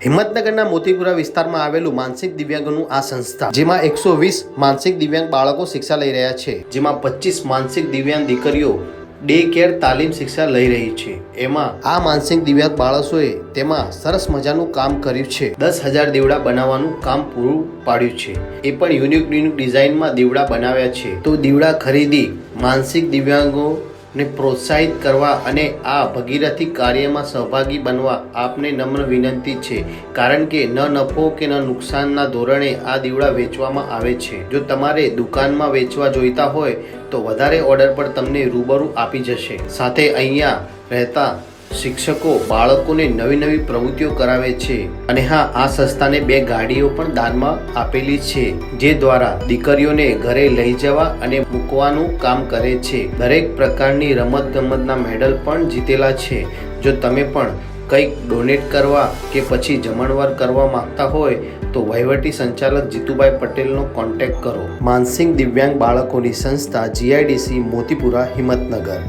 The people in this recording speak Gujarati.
હિંમતનગરના મોતીપુરા વિસ્તારમાં આવેલું માનસિક દિવ્યાંગોનું આ સંસ્થા, જેમાં 120 માનસિક દિવ્યાંગ બાળકો શિક્ષા લઈ રહ્યા છે, જેમાં 25 માનસિક દિવ્યાંગ દીકરીઓ ડે કેર તાલીમ શિક્ષા લઈ રહી છે. એમાં આ માનસિક દિવ્યાંગ બાળકોએ તેમાં સરસ મજાનું કામ કર્યું છે. 10,000 દીવડા બનાવવાનું કામ પૂરું પાડ્યું છે. એ પણ યુનિક ડિઝાઇનમાં દીવડા બનાવ્યા છે. તો દીવડા ખરીદી માનસિક દિવ્યાંગો ને પ્રોત્સાહિત કરવા અને આ ભગીરથી કાર્યમાં સહભાગી બનવા આપને નમ્ર વિનંતી છે, કારણ કે ન નફો કે ન નુકસાનના ધોરણે આ દીવડા વેચવામાં આવે છે. જો તમારે દુકાનમાં વેચવા જોઈતા હોય તો વધારે ઓર્ડર પર તમને રૂબરૂ આપી જશે. સાથે અહીંયા રહેતા શિક્ષકો બાળકોને નવી પ્રવૃત્તિઓ કરાવે છે. અને હા, આ સંસ્થાને 2 ગાડીઓ પણ દાનમાં આપેલી છે, જે દ્વારા દીકરીઓને ઘરે લઈ જવા અને મૂકવાનું કામ કરે છે. દરેક પ્રકારની રમતગમતના મેડલ પણ જીતેલા છે. જો તમે પણ કંઈક ડોનેટ કરવા કે પછી જમણવાર કરવા માંગતા હોય તો વહીવટી સંચાલક જીતુભાઈ પટેલનો કોન્ટેક્ટ કરો. માનસિક દિવ્યાંગ બાળકોની સંસ્થા GIDC મોતીપુરા, હિંમતનગર.